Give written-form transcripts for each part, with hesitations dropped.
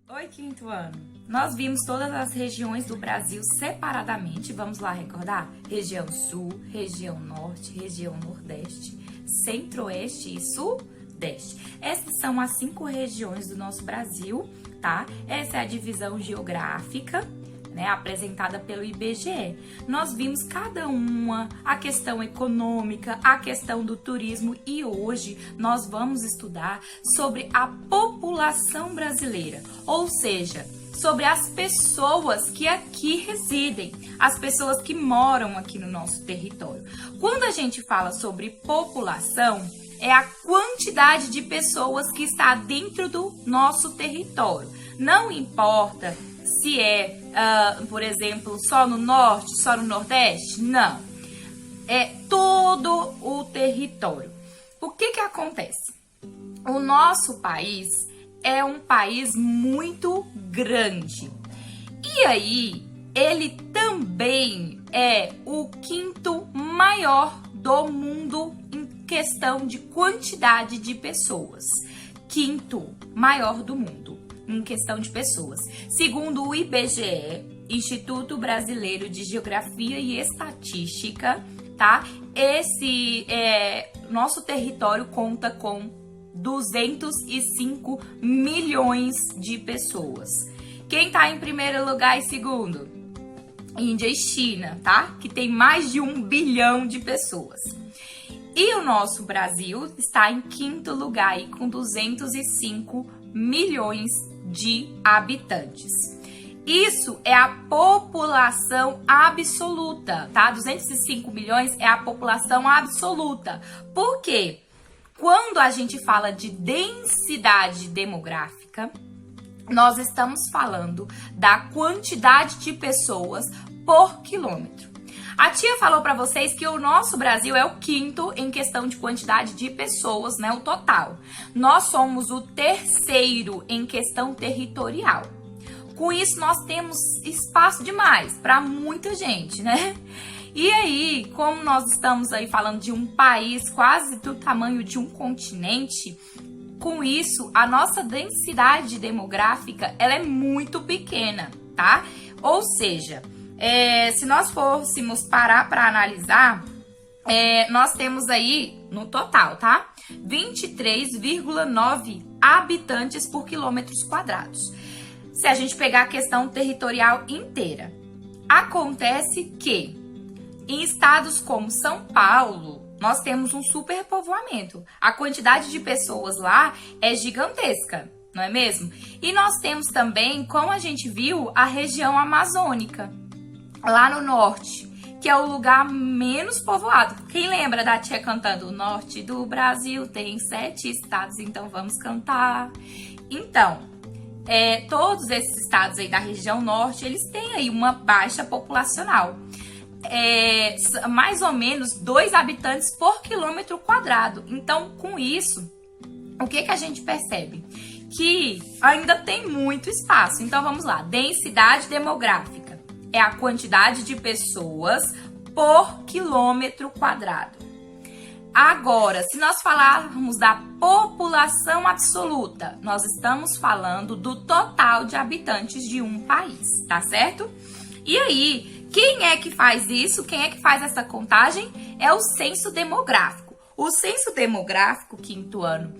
Oi, quinto ano! Nós vimos todas as regiões do Brasil separadamente, vamos lá recordar? Região Sul, Região Norte, Região Nordeste, Centro-Oeste e Sudeste. Essas são as 5 regiões do nosso Brasil, tá? Essa é a divisão geográfica, né, apresentada pelo IBGE. Nós vimos cada uma, a questão econômica, a questão do turismo e hoje nós vamos estudar sobre a população brasileira, ou seja, sobre as pessoas que aqui residem, as pessoas que moram aqui no nosso território. Quando a gente fala sobre população, é a quantidade de pessoas que está dentro do nosso território. Não importa se é, por exemplo, só no norte, só no nordeste, não. É todo o território. O que acontece? O nosso país é um país muito grande. E aí, ele também é o 5º maior do mundo em questão de quantidade de pessoas. 5º maior do mundo em questão de pessoas. Segundo o IBGE, Instituto Brasileiro de Geografia e Estatística, tá? Nosso território conta com 205 milhões de pessoas. Quem tá em primeiro lugar e segundo? Índia e China, tá? Que tem mais de 1 bilhão de pessoas. E o nosso Brasil está em 5º lugar aí, com 205 milhões de habitantes. Isso é a população absoluta, tá? 205 milhões é a população absoluta. Por quê? Quando a gente fala de densidade demográfica, nós estamos falando da quantidade de pessoas por quilômetro. A tia falou para vocês que o nosso Brasil é o 5º em questão de quantidade de pessoas, né? O total. Nós somos o 3º em questão territorial. Com isso, nós temos espaço demais para muita gente, né? E aí, como nós estamos aí falando de um país quase do tamanho de um continente, com isso, a nossa densidade demográfica, ela é muito pequena, tá? Ou seja, se nós fôssemos parar para analisar, nós temos aí, no total, tá? 23,9 habitantes por quilômetros quadrados. Se a gente pegar a questão territorial inteira, acontece que em estados como São Paulo, nós temos um superpovoamento. A quantidade de pessoas lá é gigantesca, não é mesmo? E nós temos também, como a gente viu, a região amazônica, lá no norte, que é o lugar menos povoado. Quem lembra da tia cantando? O norte do Brasil tem 7 estados, então vamos cantar. Então, todos esses estados aí da região norte, eles têm aí uma baixa populacional. Mais ou menos 2 habitantes por quilômetro quadrado. Então, com isso, o que a gente percebe? Que ainda tem muito espaço. Então, vamos lá. Densidade demográfica é a quantidade de pessoas por quilômetro quadrado. Agora, se nós falarmos da população absoluta, nós estamos falando do total de habitantes de um país, tá certo? E aí, quem é que faz isso? Quem é que faz essa contagem? É o censo demográfico. O censo demográfico, 5º ano,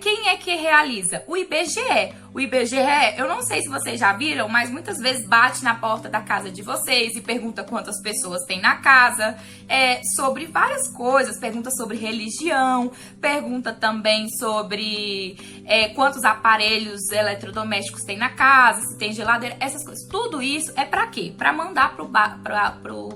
quem é que realiza? O IBGE. O IBGE, eu não sei se vocês já viram, mas muitas vezes bate na porta da casa de vocês e pergunta quantas pessoas tem na casa, sobre várias coisas, pergunta sobre religião, pergunta também sobre quantos aparelhos eletrodomésticos tem na casa, se tem geladeira, essas coisas. Tudo isso é para quê? Para mandar para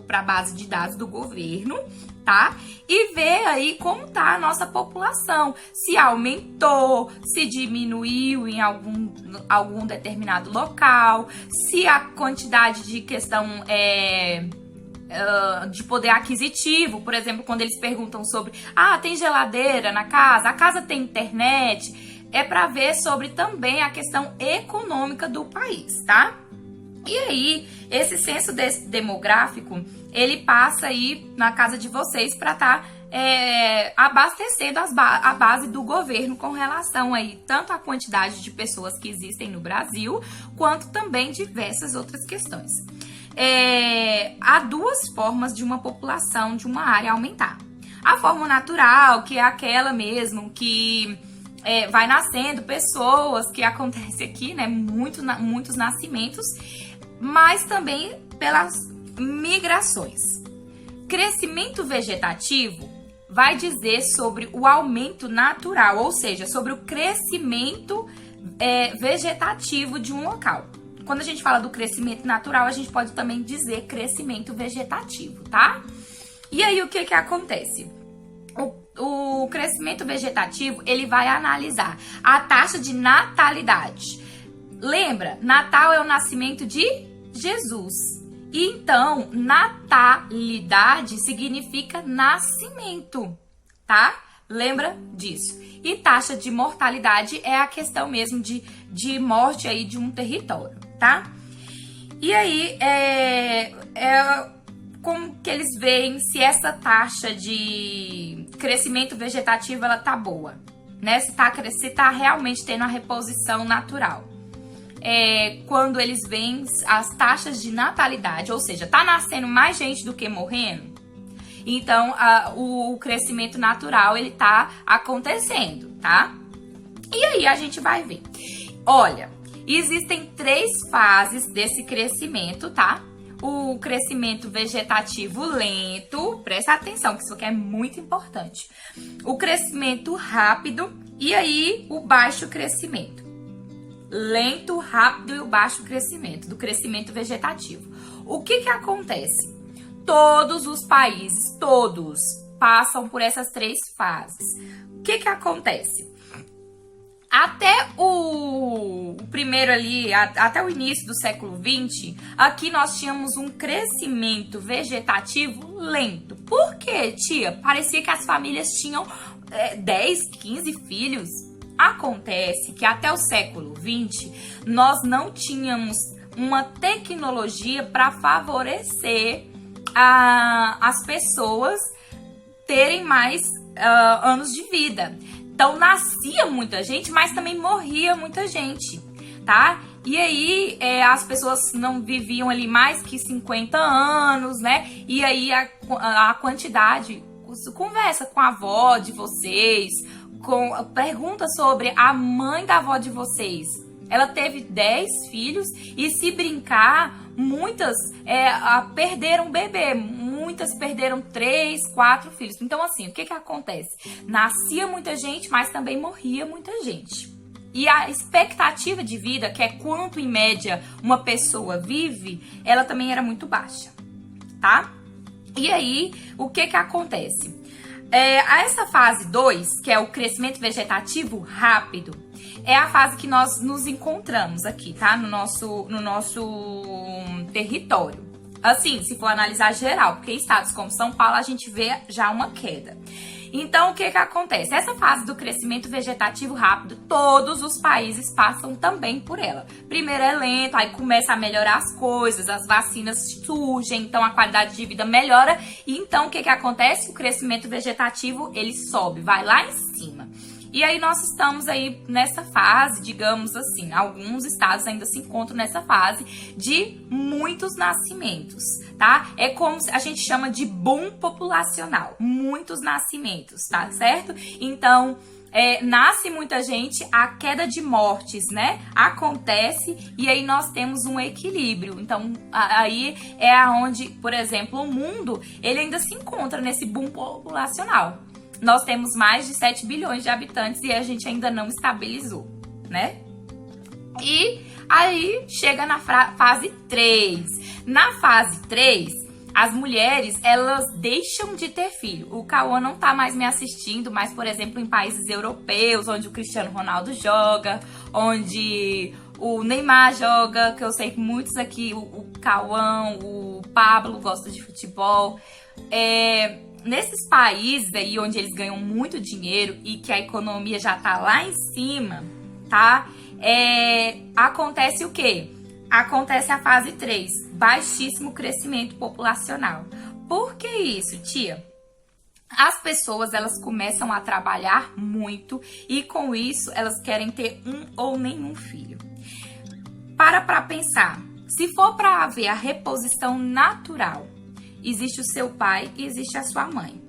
a base de dados do governo, tá? E ver aí como tá a nossa população, se aumentou, se diminuiu em algum determinado local, se a quantidade de questão de poder aquisitivo, por exemplo, quando eles perguntam sobre, tem geladeira na casa, a casa tem internet, é para ver sobre também a questão econômica do país, tá? E aí, esse censo demográfico, ele passa aí na casa de vocês para estar abastecendo a base do governo com relação aí tanto à quantidade de pessoas que existem no Brasil, quanto também diversas outras questões. Há duas formas de uma população de uma área aumentar. A forma natural, que é aquela mesmo que vai nascendo pessoas, que acontece aqui, né, muitos nascimentos, mas também pelas migrações. Crescimento vegetativo vai dizer sobre o aumento natural, ou seja, sobre o crescimento vegetativo de um local. Quando a gente fala do crescimento natural, a gente pode também dizer crescimento vegetativo, tá? E aí, o que acontece? O crescimento vegetativo, ele vai analisar a taxa de natalidade. Lembra, Natal é o nascimento de Jesus. Então, natalidade significa nascimento, tá? Lembra disso. E taxa de mortalidade é a questão mesmo de morte aí de um território, tá? E aí, como que eles veem se essa taxa de crescimento vegetativo, ela tá boa, né? Se tá realmente tendo a reposição natural. Quando eles veem as taxas de natalidade, ou seja, tá nascendo mais gente do que morrendo, então o crescimento natural, ele tá acontecendo, tá? E aí a gente vai ver. Olha, existem 3 fases desse crescimento, tá? O crescimento vegetativo lento, presta atenção que isso aqui é muito importante. O crescimento rápido e aí o baixo crescimento. Lento, rápido e o baixo crescimento, do crescimento vegetativo. O que acontece? Todos os países, todos, passam por essas 3 fases. O que acontece? Até o primeiro ali, até o início do século XX, aqui nós tínhamos um crescimento vegetativo lento. Por quê, tia? Parecia que as famílias tinham 10, 15 filhos. Acontece que até o século XX, nós não tínhamos uma tecnologia para favorecer as pessoas terem mais anos de vida. Então, nascia muita gente, mas também morria muita gente, tá? E aí, as pessoas não viviam ali mais que 50 anos, né? E aí, a quantidade... Conversa com a avó de vocês, pergunta sobre a mãe da avó de vocês. Ela teve 10 filhos e, se brincar, muitas perderam bebê. Muitas perderam 3, 4 filhos. Então, assim, o que acontece? Nascia muita gente, mas também morria muita gente. E a expectativa de vida, que é quanto em média uma pessoa vive, ela também era muito baixa, tá? E aí, o que acontece? Essa fase 2, que é o crescimento vegetativo rápido, é a fase que nós nos encontramos aqui, tá? No nosso território. Assim, se for analisar geral, porque em estados como São Paulo a gente vê já uma queda. Então, o que acontece? Essa fase do crescimento vegetativo rápido, todos os países passam também por ela. Primeiro é lento, aí começa a melhorar as coisas, as vacinas surgem, então a qualidade de vida melhora. E então, o que acontece? O crescimento vegetativo, ele sobe, vai lá em cima. E aí nós estamos aí nessa fase, digamos assim, alguns estados ainda se encontram nessa fase de muitos nascimentos, tá? É como a gente chama de boom populacional, muitos nascimentos, tá certo? Então, nasce muita gente, a queda de mortes, né, acontece e aí nós temos um equilíbrio. Então, aí é aonde, por exemplo, o mundo, ele ainda se encontra nesse boom populacional. Nós temos mais de 7 bilhões de habitantes e a gente ainda não estabilizou, né? E aí chega na fase 3. Na fase 3, as mulheres, elas deixam de ter filho. O Cauã não tá mais me assistindo, mas, por exemplo, em países europeus, onde o Cristiano Ronaldo joga, onde o Neymar joga, que eu sei que muitos aqui, o Cauã, o Pablo gostam de futebol. Nesses países aí onde eles ganham muito dinheiro e que a economia já tá lá em cima, tá? Acontece o quê? Acontece a fase 3, baixíssimo crescimento populacional. Por que isso, tia? as pessoas, elas começam a trabalhar muito e com isso elas querem ter um ou nenhum filho. Para pensar, se for para haver a reposição natural, existe o seu pai e existe a sua mãe.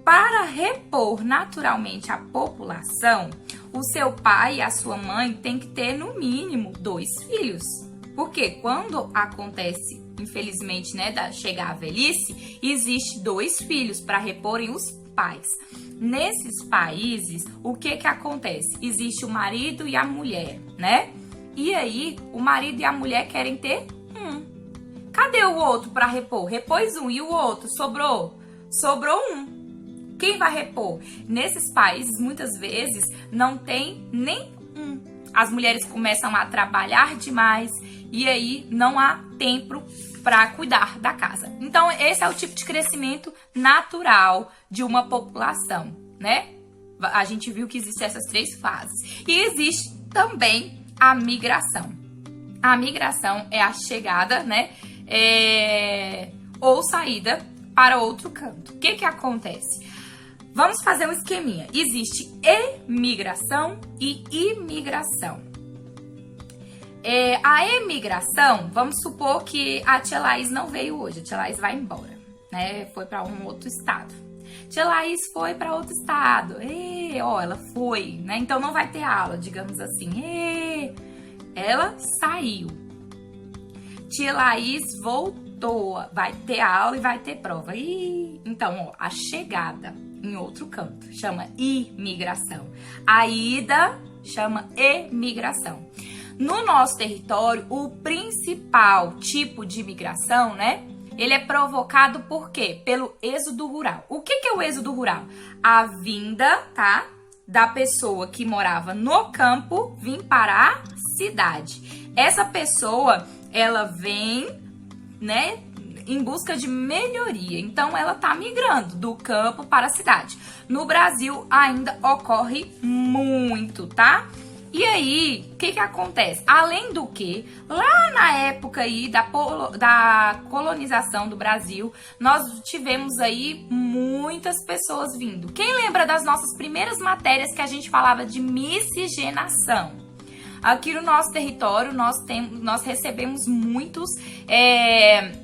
Para repor naturalmente a população, o seu pai e a sua mãe têm que ter no mínimo 2 filhos. Porque quando acontece, infelizmente, chegar à velhice, existe 2 filhos para reporem os pais. Nesses países, o que acontece? Existe o marido e a mulher, né? E aí, o marido e a mulher querem ter um. Cadê o outro para repor? Repôs um e o outro sobrou? Sobrou um. Quem vai repor? Nesses países, muitas vezes, não tem nem um. As mulheres começam a trabalhar demais e aí não há tempo para cuidar da casa. Então, esse é o tipo de crescimento natural de uma população, né? A gente viu que existem essas 3 fases. E existe também a migração. A migração é a chegada, ou saída para outro canto. O que acontece? Vamos fazer um esqueminha. Existe emigração e imigração. A emigração, vamos supor que a tia Laís não veio hoje. A tia Laís vai embora, né? Foi para um outro estado. Tia Laís foi para outro estado. Ela foi, né? Então não vai ter aula, digamos assim. Ela saiu. Tia Laís voltou. Vai ter aula e vai ter prova. Então, a chegada em outro canto chama imigração. A ida chama emigração. No nosso território, o principal tipo de imigração, ele é provocado por quê? Pelo êxodo rural. O que é o êxodo rural? A vinda, da pessoa que morava no campo vir para a cidade. Essa pessoa, ela vem, em busca de melhoria. Então, ela tá migrando do campo para a cidade. No Brasil, ainda ocorre muito, tá? E aí, o que acontece? Além do que, lá na época aí da colonização do Brasil, nós tivemos aí muitas pessoas vindo. Quem lembra das nossas primeiras matérias que a gente falava de miscigenação? Aqui no nosso território, nós recebemos muitos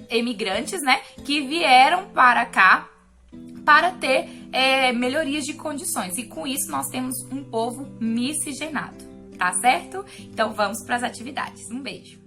emigrantes, que vieram para cá para ter melhorias de condições. E com isso, nós temos um povo miscigenado. Tá certo? Então vamos para as atividades. Um beijo!